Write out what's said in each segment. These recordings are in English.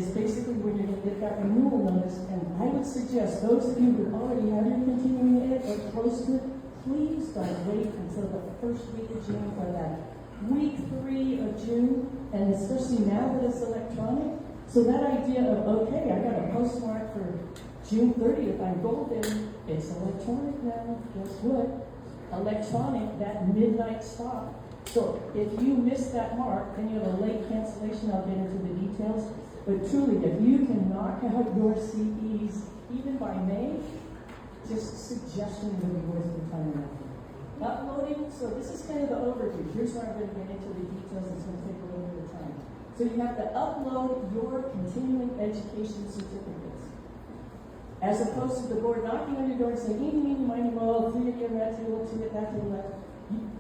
It's basically when you're going to get that renewal notice, and I would suggest those of you who already have your continuing ed or close to it, please don't wait until the first week of June or that week 3 of June, and especially now that it's electronic. So that idea of, okay, I got a postmark for June 30th, I'm golden, it's electronic now, guess what? Electronic, that midnight stop. So if you miss that mark, then you have a late cancellation. I'll get into the details. But truly, if you can knock out your CEs even by May, just suggestion would be worth your time and effort. Uploading, so this is kind of the overview. Here's where I'm going to get into the details. It's going to take a little bit of time. So you have to upload your continuing education certificates. As opposed to the board knocking on your door and saying, eeny, meeny, miny, moe, 3 again, that table, 2 at that table, that.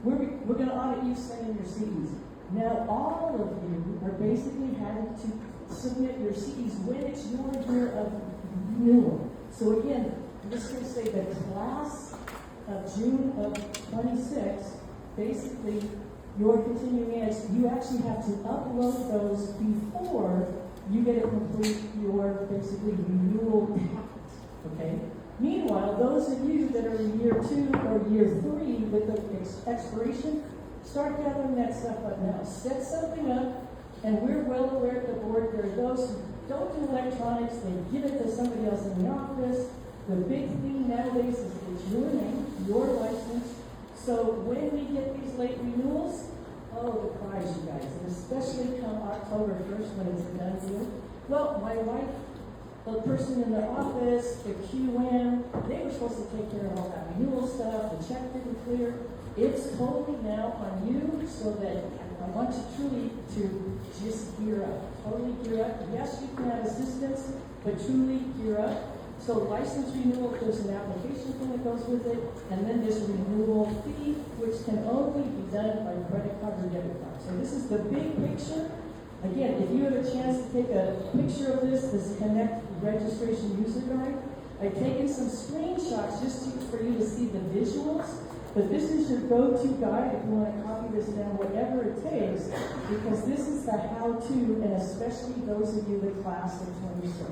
We're going to audit you sending your CEs. Now, all of you are basically having to submit your CEs when it's your year of renewal. So again, I'm just going to say the class of June of 26, basically, your continuing eds, you actually have to upload those before you get to complete your basically renewal packet, okay? Meanwhile, those of you that are in year 2 or year 3 with the expiration, start gathering that stuff up now. Set something up, and we're well aware at the board there are those who don't do electronics, they give it to somebody else in the office. The big thing nowadays is it's your name, your license. So when we get these late renewals, oh, the cries, you guys, and especially come October 1st when it's a done deal. Well, my wife, the person in the office, the QM, they were supposed to take care of all that renewal stuff, the check didn't clear. It's totally now on you, so that I want you truly to just gear up. Totally gear up. Yes, you can have assistance, but truly gear up. So license renewal, there's an application thing that goes with it, and then this renewal fee, which can only be done by credit card or debit card. So this is the big picture. Again, if you have a chance to take a picture of this Connect registration user guide, I've taken some screenshots just for you to see the visuals, but this is your go-to guide if you want to copy this down, whatever it takes, because this is the how-to, and especially those of you with class of 26.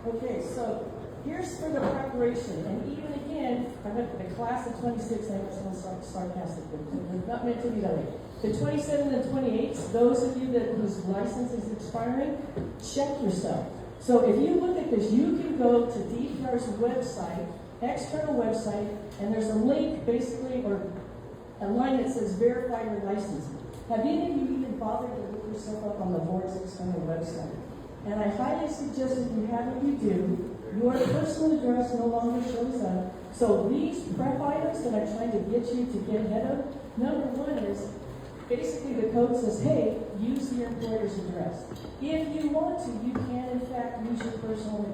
Okay, so here's for the preparation, and even again, the class of 26, I was so sarcastic, but not meant to be that way. The 27 and 28s, those of you whose license is expiring, check yourself. So if you look at this, you can go to DPR's website, external website, and there's a link basically, or a line that says verify your license. Have any of you even bothered to look yourself up on the board's external website? And I highly suggest if you haven't, you do. Your personal address no longer shows up. So these prep items that I'm trying to get you to get ahead of, number one is, basically the code says, hey, use the employer's address. If you want to, you can in fact use your personal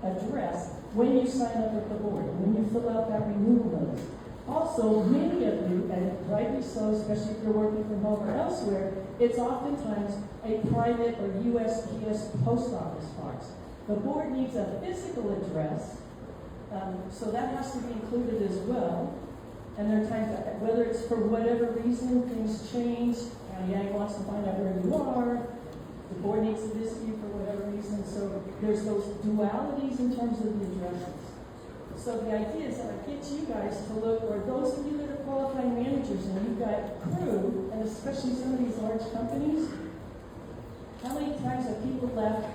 address when you sign up with the board, when you fill out that renewal notice. Also, many of you, and rightly so, especially if you're working from home or elsewhere, it's oftentimes a private or USPS post office box. The board needs a physical address, so that has to be included as well. And there are times that, whether it's for whatever reason, things change, county wants to find out where you are, the board needs to visit you for whatever reason, so there's those dualities in terms of the addresses. So the idea is that I get you guys to look, or those of you that are qualified managers and you've got crew, and especially some of these large companies, how many times have people left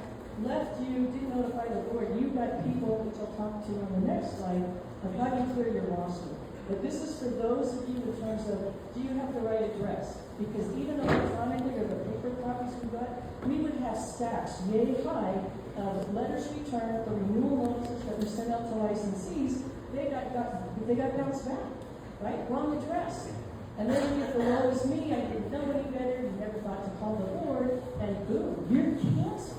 you, didn't notify the board? You've got people, which I'll talk to on the next slide, of how you clear your roster. But this is for those of you in terms of, do you have the right address? Because even electronically or the paper copies we got, we would have stacks yay high of letters returned for renewal notices that were sent out to licensees. They got bounced back, right? Wrong address. And then you get the woe is me, I didn't know any better, you never thought to call the board, and boom, you're canceled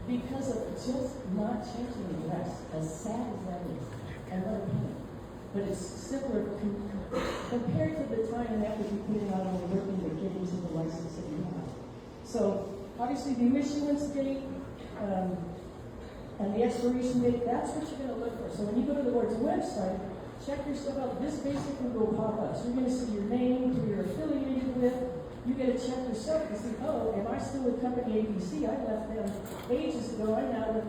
because of just not changing the address, as sad as that is. And what a pain. But it's simpler compared to the time and effort you put in on working to get into the license that you have. So obviously the issuance date and the expiration date, that's what you're going to look for. So when you go to the board's website, check your stuff out. This basically will pop up. So you're going to see your name, who you're affiliated with, you get to check yourself to see, oh, am I still with company ABC? I left them ages ago. I'm now with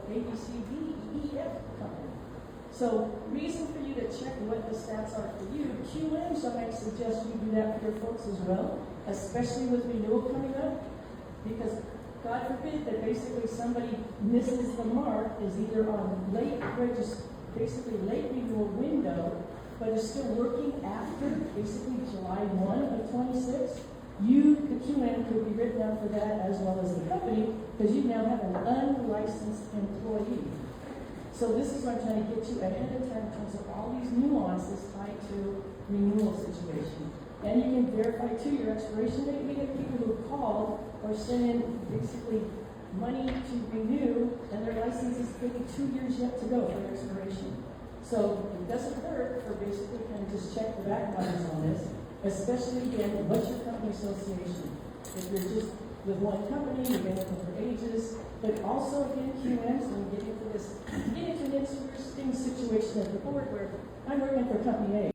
ABCD, company. So, reason for you to check what the stats are for you. QMs, I might suggest you do that for your folks as well, especially with renewal coming up, because God forbid that basically somebody misses the mark, is either on basically late renewal window, but is still working after basically July 1 of 26. You, the QM, could be written up for that as well as the company, because you now have an unlicensed employee. So this is what I'm trying to get you ahead of time in terms of all these nuances tied to renewal situation. And you can verify too your expiration date. We get people who call or send in basically money to renew, and their license is maybe 2 years yet to go for expiration. So it doesn't hurt for basically kind of just check the back numbers on this, especially again, what's your company association? If you're just with one company, you've been with them for ages, but also again, QMs, when you get into an interesting situation at the board where I'm working for company A.